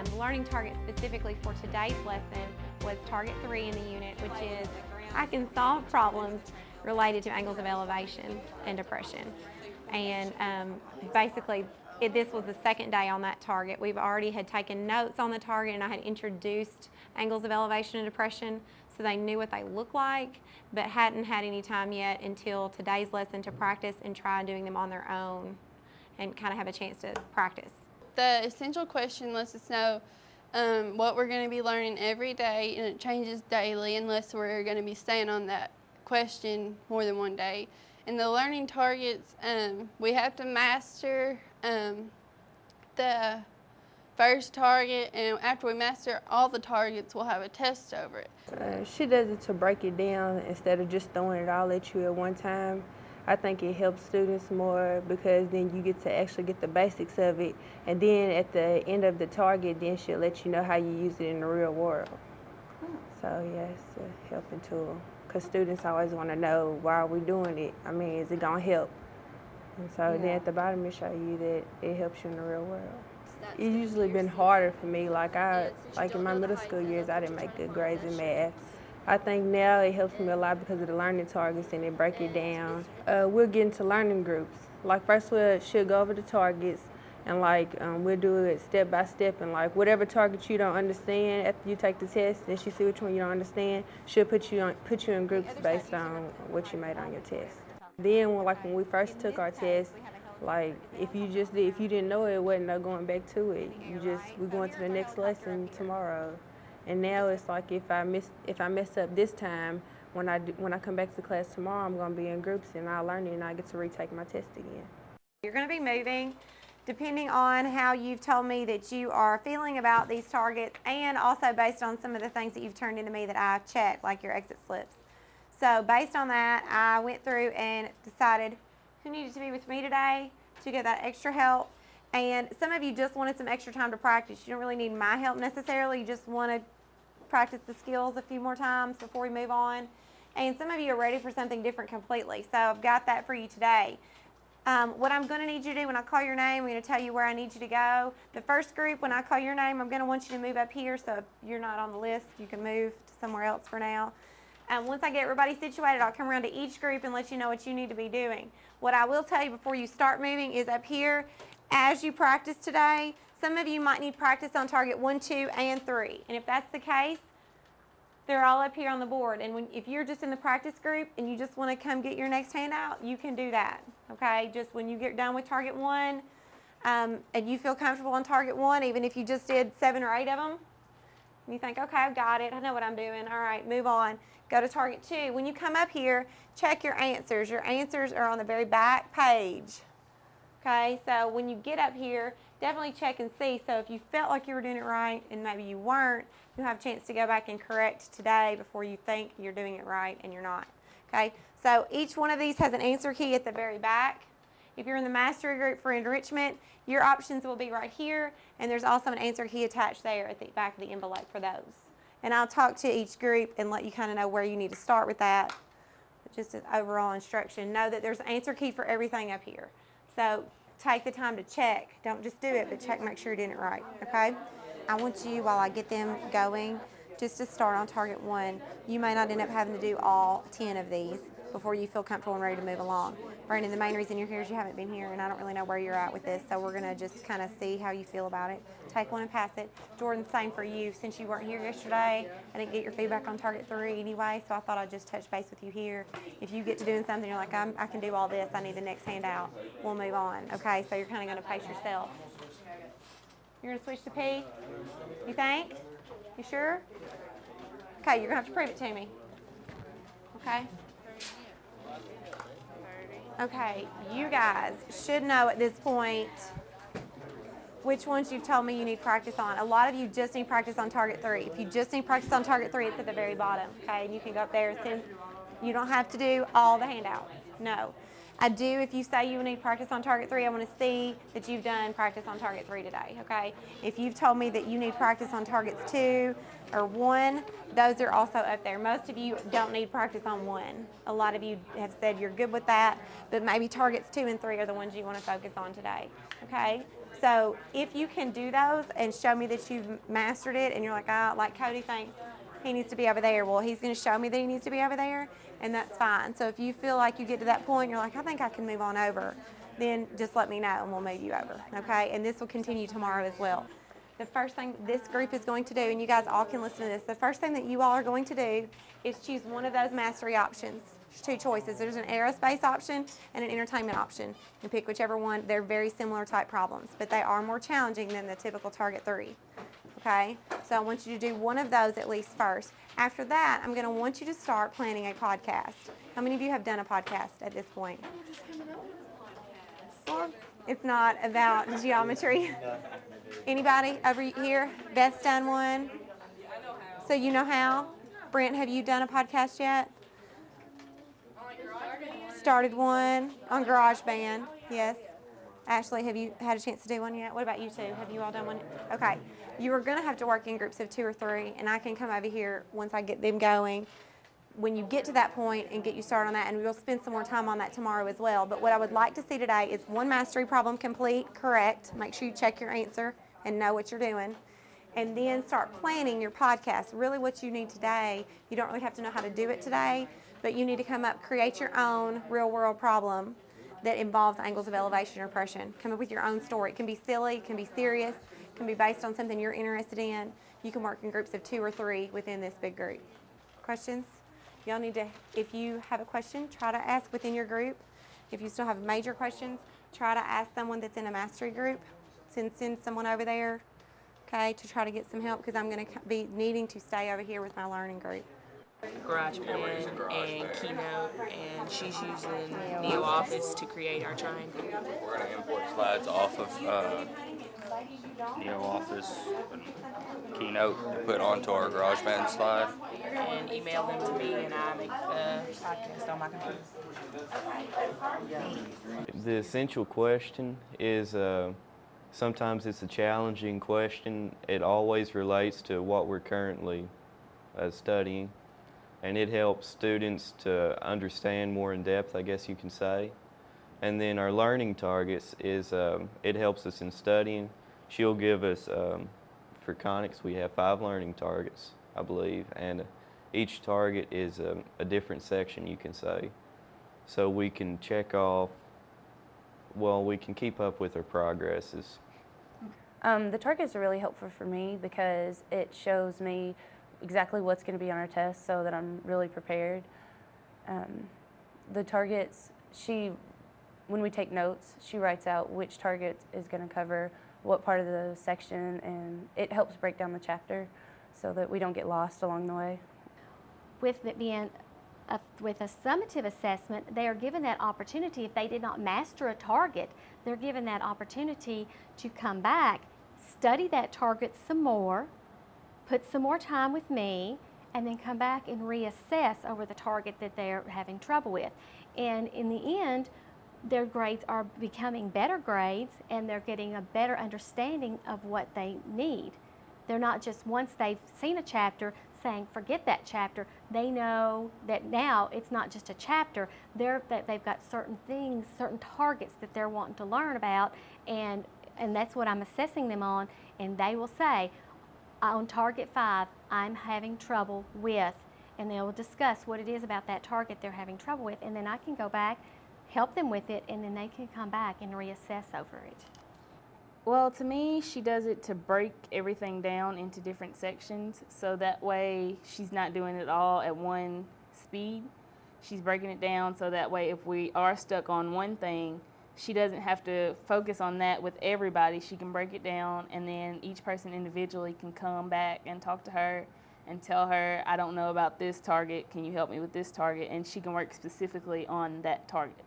The learning target specifically for today's lesson was target 3 in the unit, which is I can solve problems related to angles of elevation and depression. And basically, this was the second day on that target. We've already had taken notes on the target, and I had introduced angles of elevation and depression so they knew what they look like, but hadn't had any time yet until today's lesson to practice and try doing them on their own and kind of have a chance to practice. The essential question lets us know what we're going to be learning every day, and it changes daily unless we're going to be staying on that question more than one day. And the learning targets, we have to master the first target, and after we master all the targets, we'll have a test over it. She does it to break it down instead of just throwing it all at you at one time. I think it helps students more because then you get to actually get the basics of it, and then at the end of the target, then she'll let you know how you use it in the real world. So yeah, it's a helping tool because students always want to know, why are we doing it? I mean, is it gonna help? And so then at the bottom it show you that it helps you in the real world. It's usually been harder for me. Like in my middle school years, I didn't make good grades in math. I think now it helps me a lot because of the learning targets and they break it down. We'll get into learning groups. Like first she'll go over the targets and we'll do it step by step, and like whatever target you don't understand after you take the test and she see which one you don't understand, she'll put you in groups based on what you made on your test. Then when we first took our test, like if you didn't know it, wasn't no going back to it. We're going to the next lesson tomorrow. And now it's like if I mess up this time, when I come back to class tomorrow, I'm going to be in groups and I'll learn it and I get to retake my test again. You're going to be moving depending on how you've told me that you are feeling about these targets, and also based on some of the things that you've turned into me that I've checked, like your exit slips. So based on that, I went through and decided who needed to be with me today to get that extra help. And some of you just wanted some extra time to practice. You don't really need my help necessarily. You just want to practice the skills a few more times before we move on. And some of you are ready for something different completely. So I've got that for you today. What I'm going to need you to do when I call your name, I'm going to tell you where I need you to go. The first group, when I call your name, I'm going to want you to move up here. So if you're not on the list, you can move to somewhere else for now. Once I get everybody situated, I'll come around to each group and let you know what you need to be doing. What I will tell you before you start moving is up here, as you practice today, some of you might need practice on target 1, 2, and 3. And if that's the case, they're all up here on the board. And if you're just in the practice group and you just want to come get your next handout, you can do that, okay? Just when you get done with target 1 and you feel comfortable on target 1, even if you just did 7 or 8 of them, and you think, okay, I've got it, I know what I'm doing, all right, move on. Go to target 2. When you come up here, check your answers. Your answers are on the very back page. Okay, so when you get up here, definitely check and see. So if you felt like you were doing it right and maybe you weren't, you'll have a chance to go back and correct today before you think you're doing it right and you're not. Okay, so each one of these has an answer key at the very back. If you're in the mastery group for enrichment, your options will be right here, and there's also an answer key attached there at the back of the envelope for those. And I'll talk to each group and let you kind of know where you need to start with that. But just as overall instruction, know that there's an answer key for everything up here. So take the time to check. Don't just do it, but check, make sure you're doing it right, okay? I want you, while I get them going, just to start on target 1. You may not end up having to do all 10 of these before you feel comfortable and ready to move along. Brandon, the main reason you're here is you haven't been here, and I don't really know where you're at with this, so we're going to just kind of see how you feel about it. Take one and pass it. Jordan, same for you. Since you weren't here yesterday, I didn't get your feedback on target 3 anyway, so I thought I'd just touch base with you here. If you get to doing something, you're like, I can do all this, I need the next handout, we'll move on. Okay, so you're kind of going to pace yourself. You're going to switch to P? You think? You sure? Okay, you're going to have to prove it to me. Okay? Okay, you guys should know at this point which ones you've told me you need practice on. A lot of you just need practice on target 3. If you just need practice on target 3, it's at the very bottom, okay? And you can go up there and send, you don't have to do all the handouts, no. I do, if you say you need practice on target 3, I want to see that you've done practice on target 3 today, okay? If you've told me that you need practice on targets 2 or 1, those are also up there. Most of you don't need practice on 1. A lot of you have said you're good with that, but maybe targets 2 and 3 are the ones you want to focus on today, okay? So if you can do those and show me that you've mastered it and you're like, oh, like Cody thinks he needs to be over there, well, he's going to show me that he needs to be over there, and that's fine. So if you feel like you get to that point, you're like, I think I can move on over, then just let me know and we'll move you over, okay? And this will continue tomorrow as well. The first thing this group is going to do, and you guys all can listen to this, the first thing that you all are going to do is choose one of those mastery options. There's two choices. There's an aerospace option and an entertainment option. You pick whichever one. They're very similar type problems, but they are more challenging than the typical Target 3. Okay? So I want you to do one of those at least first. After that, I'm going to want you to start planning a podcast. How many of you have done a podcast at this point? Well, it's not about geometry. Anybody over here? Beth's done one? So you know how? Brent, have you done a podcast yet? Started one on GarageBand, yes. Ashley, have you had a chance to do one yet? What about you two? Have you all done one? Okay. You are going to have to work in groups of 2 or 3, and I can come over here once I get them going. When you get to that point and get you started on that, and we'll spend some more time on that tomorrow as well. But what I would like to see today is one mastery problem complete, correct. Make sure you check your answer and know what you're doing. And then start planning your podcast. Really what you need today, you don't really have to know how to do it today, but you need to come up, create your own real world problem that involves angles of elevation or depression. Come up with your own story. It can be silly, it can be serious, it can be based on something you're interested in. You can work in groups of 2 or 3 within this big group. Questions? Y'all need to, if you have a question, try to ask within your group. If you still have major questions, try to ask someone that's in a mastery group. Send someone over there, okay, to try to get some help, because I'm going to be needing to stay over here with my learning group. GarageBand and Keynote, and she's using NeoOffice to create our triangle. We're going to import slides off of NeoOffice and Keynote to put onto our GarageBand slide. And email them to me, and I make the podcast on my computer. The essential question is sometimes it's a challenging question. It always relates to what we're currently studying, and it helps students to understand more in depth, I guess you can say. And then our learning targets is it helps us in studying. She'll give us, for conics, we have 5 learning targets, I believe, and each target is a different section, you can say. So we can check off, well, we can keep up with our progresses. The targets are really helpful for me because it shows me exactly what's going to be on our test so that I'm really prepared. The targets, when we take notes, she writes out which target is going to cover what part of the section, and it helps break down the chapter so that we don't get lost along the way. With it being with a summative assessment, they are given that opportunity. If they did not master a target, they're given that opportunity to come back, study that target some more, put some more time with me, and then come back and reassess over the target that they're having trouble with. And in the end, their grades are becoming better grades, and they're getting a better understanding of what they need. They're not just, once they've seen a chapter, saying forget that chapter. They know that now it's not just a chapter. They've got certain things, certain targets that they're wanting to learn about, and that's what I'm assessing them on. And they will say, on target 5, I'm having trouble with, and they will discuss what it is about that target they're having trouble with, and then I can go back, help them with it, and then they can come back and reassess over it. Well, to me, she does it to break everything down into different sections, so that way she's not doing it all at one speed. She's breaking it down so that way if we are stuck on one thing, she doesn't have to focus on that with everybody. She can break it down, and then each person individually can come back and talk to her and tell her, I don't know about this target, can you help me with this target? And she can work specifically on that target.